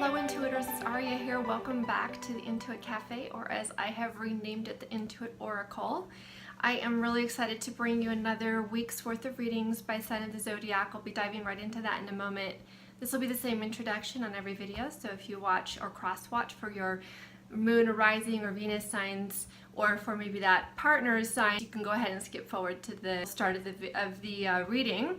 Hello Intuitors, it's Aria here. Welcome back to the Intuit Cafe, or as I have renamed it, the Intuit Oracle. I am really excited to bring you another week's worth of readings by sign of the zodiac. I'll be diving right into that in a moment. This will be the same introduction on every video, so if you watch or cross-watch for your moon or rising or Venus signs, or for maybe that partner's sign, you can go ahead and skip forward to the start of the reading.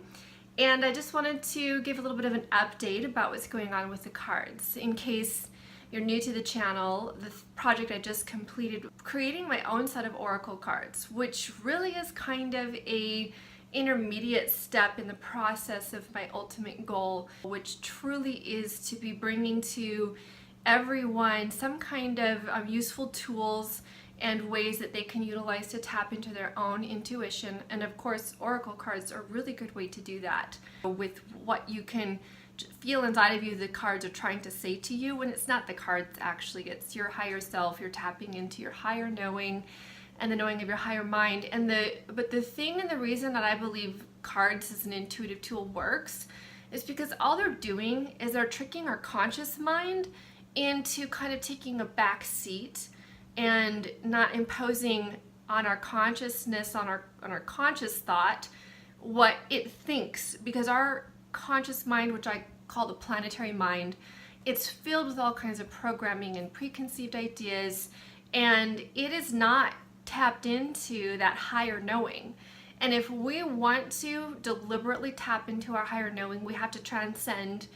And I just wanted to give a little bit of an update about what's going on with the cards. In case you're new to the channel, the project I just completed, creating my own set of Oracle cards, which really is kind of a intermediate step in the process of my ultimate goal, which truly is to be bringing to everyone some kind of useful tools and ways that they can utilize to tap into their own intuition. And of course, Oracle cards are a really good way to do that with what you can feel inside of you the cards are trying to say to you, when it's not the cards actually, it's your higher self. You're tapping into your higher knowing and the knowing of your higher mind. But the thing and the reason that I believe cards as an intuitive tool works is because all they're doing is they're tricking our conscious mind into kind of taking a back seat and not imposing on our consciousness, on our conscious thought, what it thinks. Because our conscious mind, which I call the planetary mind, it's filled with all kinds of programming and preconceived ideas, and it is not tapped into that higher knowing. And if we want to deliberately tap into our higher knowing, we have to transcend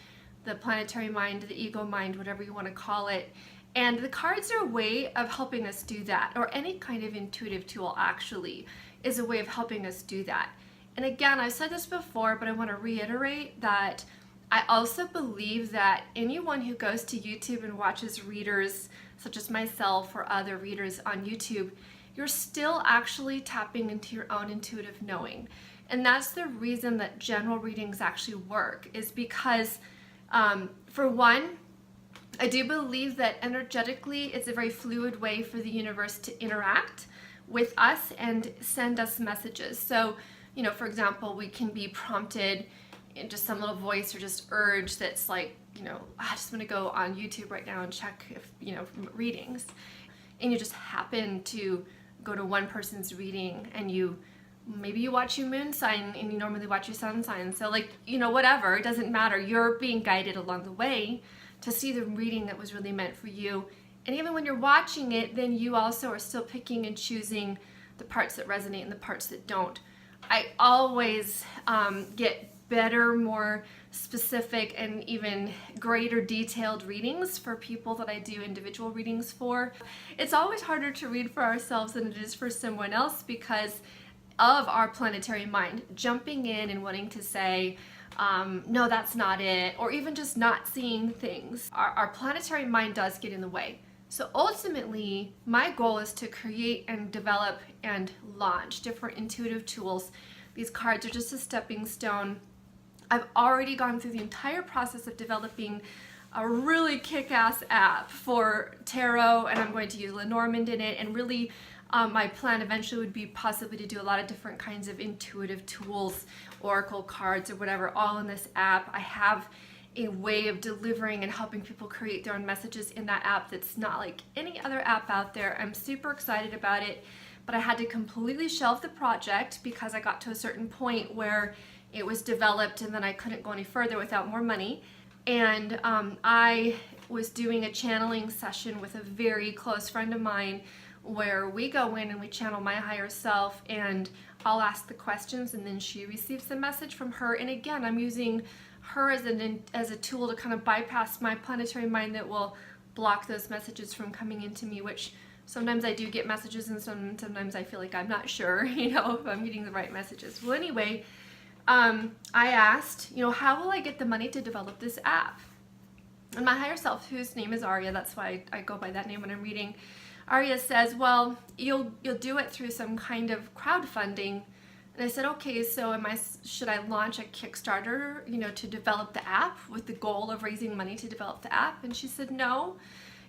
the planetary mind, the ego mind, whatever you want to call it. And the cards are a way of helping us do that, or any kind of intuitive tool actually is a way of helping us do that. And again, I've said this before, but I want to reiterate that I also believe that anyone who goes to YouTube and watches readers such as myself or other readers on YouTube, you're still actually tapping into your own intuitive knowing. And that's the reason that general readings actually work, is because for one, I do believe that energetically it's a very fluid way for the universe to interact with us and send us messages. So, you know, for example, we can be prompted in just some little voice or just urge that's like, you know, I just want to go on YouTube right now and check if, you know, readings. And you just happen to go to one person's reading, and maybe you watch your moon sign and you normally watch your sun sign. So like, you know, whatever, it doesn't matter. You're being guided along the way to see the reading that was really meant for you. And even when you're watching it, then you also are still picking and choosing the parts that resonate and the parts that don't. I always get better, more specific, and even greater detailed readings for people that I do individual readings for. It's always harder to read for ourselves than it is for someone else because of our planetary mind jumping in and wanting to say, no, that's not it, or even just not seeing things. Our planetary mind does get in the way. So ultimately, my goal is to create and develop and launch different intuitive tools. These cards are just a stepping stone. I've already gone through the entire process of developing a really kick-ass app for tarot, and I'm going to use Lenormand in it, and really my plan eventually would be possibly to do a lot of different kinds of intuitive tools, Oracle cards or whatever, all in this app. I have a way of delivering and helping people create their own messages in that app that's not like any other app out there. I'm super excited about it, but I had to completely shelve the project because I got to a certain point where it was developed and then I couldn't go any further without more money. And I was doing a channeling session with a very close friend of mine where we go in and we channel my higher self, and I'll ask the questions and then she receives the message from her. And again, I'm using her as a tool to kind of bypass my planetary mind that will block those messages from coming into me, which sometimes I do get messages and sometimes I feel like I'm not sure, you know, if I'm getting the right messages. Well, anyway, I asked, you know, how will I get the money to develop this app? And my higher self, whose name is Aria, that's why I go by that name when I'm reading, Aria says, well, you'll do it through some kind of crowdfunding. And I said, okay, so should I launch a Kickstarter, you know, to develop the app with the goal of raising money to develop the app? And she said, no,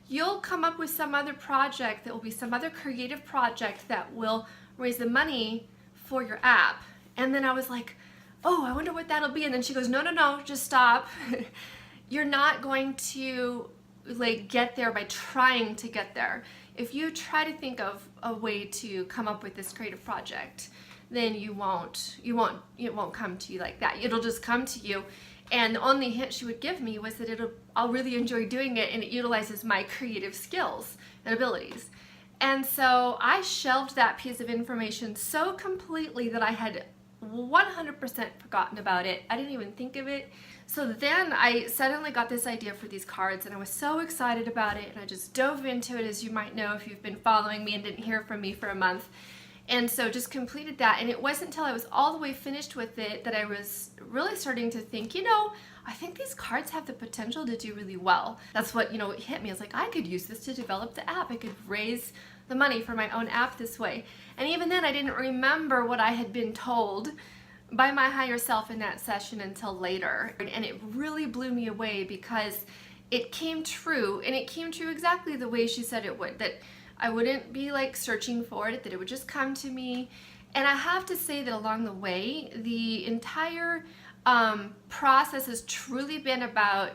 you'll come up with some other project that will be some other creative project that will raise the money for your app. And then I was like, oh, I wonder what that'll be. And then she goes, no, just stop. you're not going to like get there by trying to get there. If you try to think of a way to come up with this creative project, then it won't come to you like that. It'll just come to you. And the only hint she would give me was that I'll really enjoy doing it, and it utilizes my creative skills and abilities. And so I shelved that piece of information so completely that I had 100% forgotten about it. I didn't even think of it. So then I suddenly got this idea for these cards, and I was so excited about it, and I just dove into it, as you might know if you've been following me and didn't hear from me for a month. And so just completed that, and it wasn't until I was all the way finished with it that I was really starting to think, I think these cards have the potential to do really well. That's what, it hit me. I was like, I could use this to develop the app. I could raise the money for my own app this way. And even then I didn't remember what I had been told by my higher self in that session until later. And it really blew me away because it came true, and it came true exactly the way she said it would, that I wouldn't be like searching for it, that it would just come to me. And I have to say that along the way, the entire process has truly been about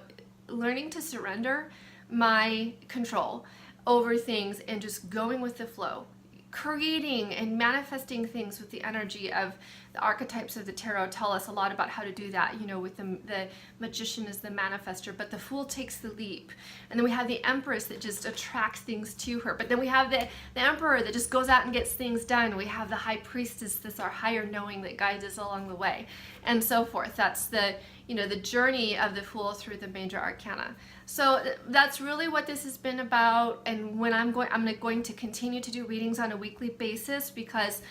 learning to surrender my control over things and just going with the flow, creating and manifesting things with the energy of the archetypes of the tarot. Tell us a lot about how to do that, with the magician is the manifester, but the fool takes the leap. And then we have the empress that just attracts things to her. But then we have the emperor that just goes out and gets things done. We have the high priestess, that's our higher knowing that guides us along the way, and so forth. That's the journey of the fool through the major arcana. So that's really what this has been about. And when I'm going to continue to do readings on a weekly basis, because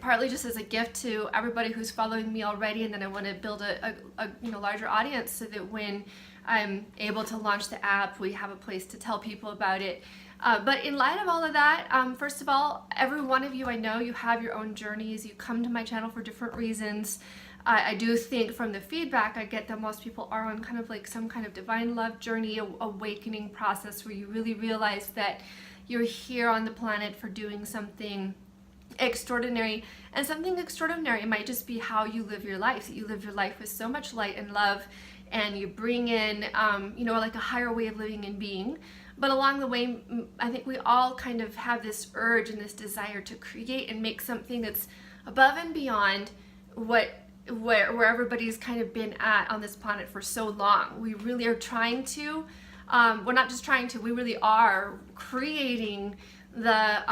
partly just as a gift to everybody who's following me already, and then I want to build a larger audience so that when I'm able to launch the app, we have a place to tell people about it. But in light of all of that, first of all, every one of you, I know you have your own journeys. You come to my channel for different reasons. I do think from the feedback I get that most people are on kind of like some kind of divine love journey, awakening process, where you really realize that you're here on the planet for doing something extraordinary. And something extraordinary might just be how you live your life, that you live your life with so much light and love, and you bring in like a higher way of living and being. But along the way, I think we all kind of have this urge and this desire to create and make something that's above and beyond where everybody's kind of been at on this planet for so long. We really are trying to, we're not just trying to, we really are creating the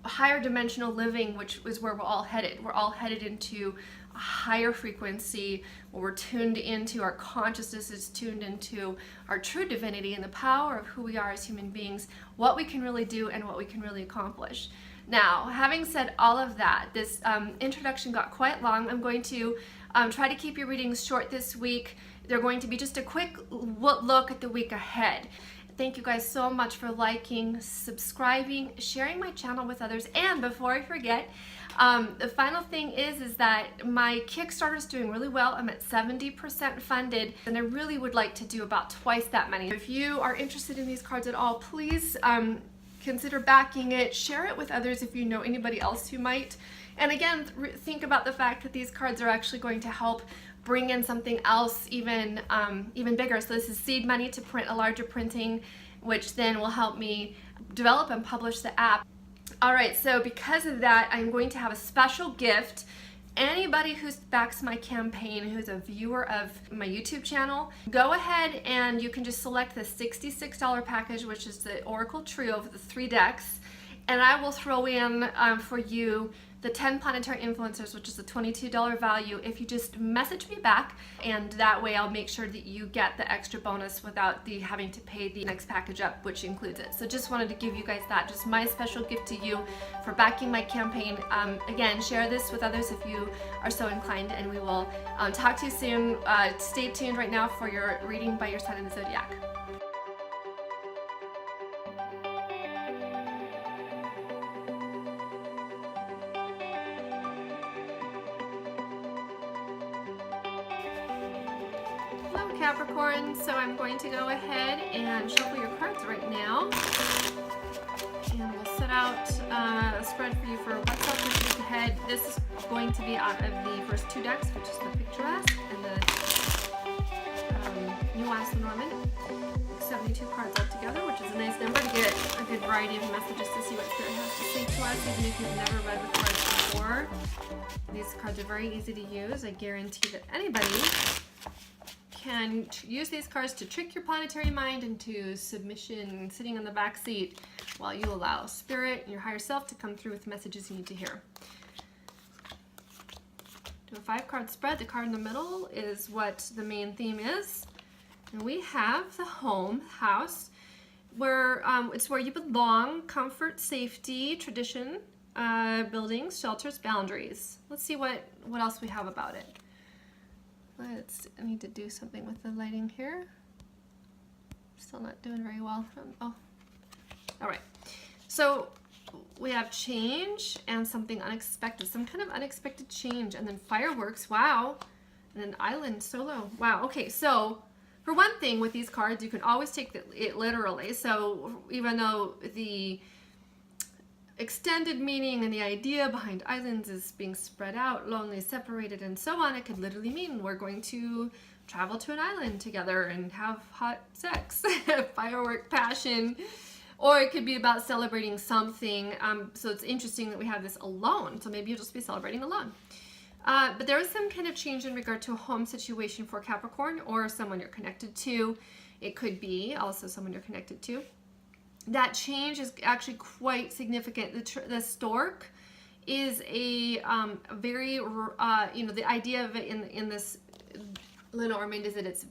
higher dimensional living, which is where we're all headed. We're all headed into a higher frequency, where we're tuned into, our consciousness is tuned into our true divinity and the power of who we are as human beings, what we can really do and what we can really accomplish. Now, having said all of that, this introduction got quite long. I'm going to try to keep your readings short this week. They're going to be just a quick look at the week ahead. Thank you guys so much for liking, subscribing, sharing my channel with others. And before I forget, the final thing is that my Kickstarter is doing really well. I'm at 70% funded, and I really would like to do about twice that many. If you are interested in these cards at all, please consider backing it. Share it with others if you know anybody else who might. And again, think about the fact that these cards are actually going to help bring in something else even bigger. So this is seed money to print a larger printing, which then will help me develop and publish the app. All right, so because of that, I'm going to have a special gift. Anybody who backs my campaign, who's a viewer of my YouTube channel, go ahead and you can just select the $66 package, which is the Oracle Trio of the 3 decks, and I will throw in for you the 10 planetary influencers, which is a $22 value, if you just message me back, and that way I'll make sure that you get the extra bonus without having to pay the next package up, which includes it. So just wanted to give you guys that, just my special gift to you for backing my campaign. Again, share this with others if you are so inclined, and we will talk to you soon. Stay tuned right now for your reading by your sign in the zodiac. Capricorn, so I'm going to go ahead and shuffle your cards right now, and we'll set out a spread for you for what's up this week ahead. This is going to be out of the first 2 decks, which is the Picturesque and the 22 cards altogether, which is a nice number to get a good variety of messages to see what Spirit has to say to us, even if you've never read the cards before. These cards are very easy to use. I guarantee that anybody can use these cards to trick your planetary mind into submission, sitting on the back seat, while you allow Spirit and your higher self to come through with messages you need to hear. Do a 5-card spread. The card in the middle is what the main theme is. And we have the home, house, where it's where you belong, comfort, safety, tradition, buildings, shelters, boundaries. Let's see what else we have about it. I need to do something with the lighting here. Still not doing very well. Oh, all right. So we have change and something unexpected, some kind of unexpected change, and then fireworks. Wow. And an island solo. Wow. Okay. So for one thing, with these cards, you can always take it literally. So even though the extended meaning and the idea behind islands is being spread out, lonely, separated, and so on, it could literally mean we're going to travel to an island together and have hot sex, firework passion, or it could be about celebrating something. So it's interesting that we have this alone. So maybe you'll just be celebrating alone. But there is some kind of change in regard to a home situation for Capricorn or someone you're connected to. It could be also someone you're connected to. That change is actually quite significant. The stork is a very, the idea of it in this Lenormand is that it's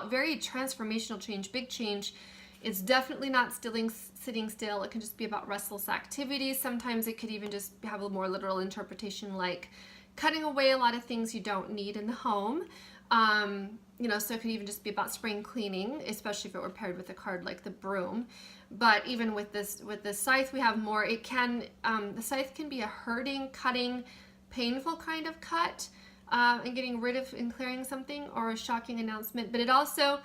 very transformational change, big change. It's definitely not sitting still. It can just be about restless activities. Sometimes it could even just have a more literal interpretation, like cutting away a lot of things you don't need in the home. So it could even just be about spring cleaning, especially if it were paired with a card like the broom. But even with this scythe, we have more. It can the scythe can be a hurting, cutting, painful kind of cut, and getting rid of and clearing something, or a shocking announcement. But it also,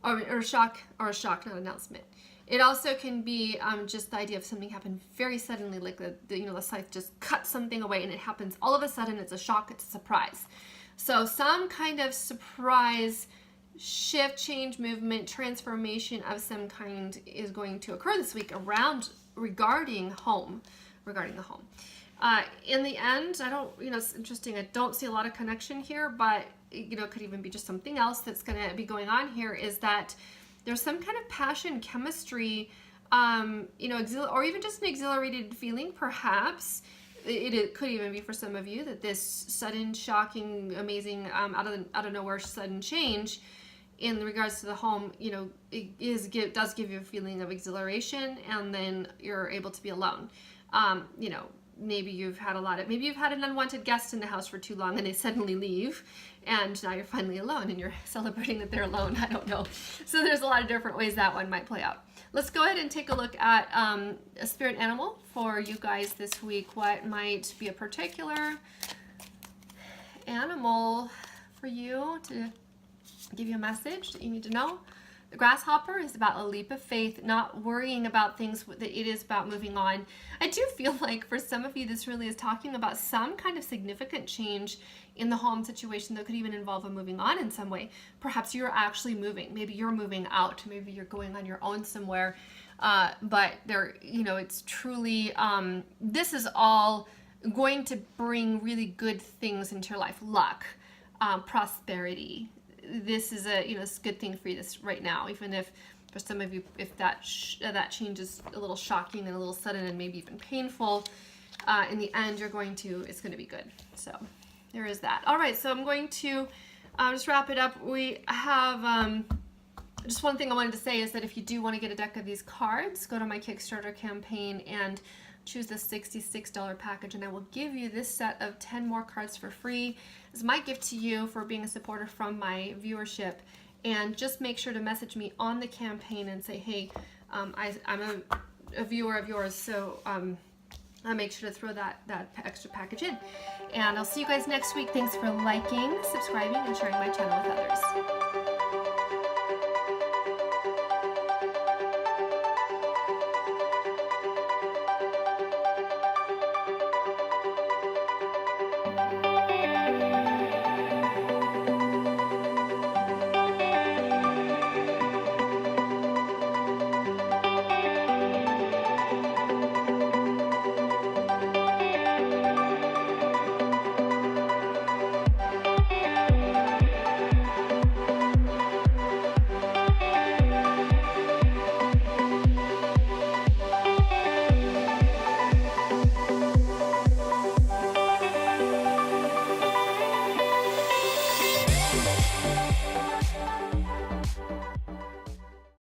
or a shock, not announcement. It also can be just the idea of something happened very suddenly, like the scythe just cuts something away, and it happens all of a sudden. It's a shock. It's a surprise. So some kind of surprise, shift, change, movement, transformation of some kind is going to occur this week regarding the home. In the end, it's interesting. I don't see a lot of connection here, but it could even be just something else that's going to be going on here, is that there's some kind of passion, chemistry, or even just an exhilarated feeling, perhaps. It could even be for some of you that this sudden, shocking, amazing, out of nowhere sudden change in regards to the home, does give you a feeling of exhilaration, and then you're able to be alone. Maybe you've had an unwanted guest in the house for too long and they suddenly leave, and now you're finally alone and you're celebrating that they're alone. I don't know. So there's a lot of different ways that one might play out. Let's go ahead and take a look at a spirit animal for you guys this week. What might be a particular animal for you to give you a message that you need to know? The grasshopper is about a leap of faith, not worrying about things, that it is about moving on. I do feel like for some of you, this really is talking about some kind of significant change in the home situation that could even involve a moving on in some way. Perhaps you're actually moving. Maybe you're moving out. Maybe you're going on your own somewhere. But it's truly, this is all going to bring really good things into your life. Luck, prosperity. This is a good thing for you right now, even if for some of you, if that change is a little shocking and a little sudden and maybe even painful, in the end it's going to be good. So there is that. All right, so I'm going to just wrap it up. We have just one thing I wanted to say is that if you do want to get a deck of these cards, go to my Kickstarter campaign and choose the $66 package, and I will give you this set of 10 more cards for free as my gift to you for being a supporter from my viewership. And just make sure to message me on the campaign and say, hey, I'm a viewer of yours, so I'll make sure to throw that extra package in. And I'll see you guys next week. Thanks for liking, subscribing, and sharing my channel with others.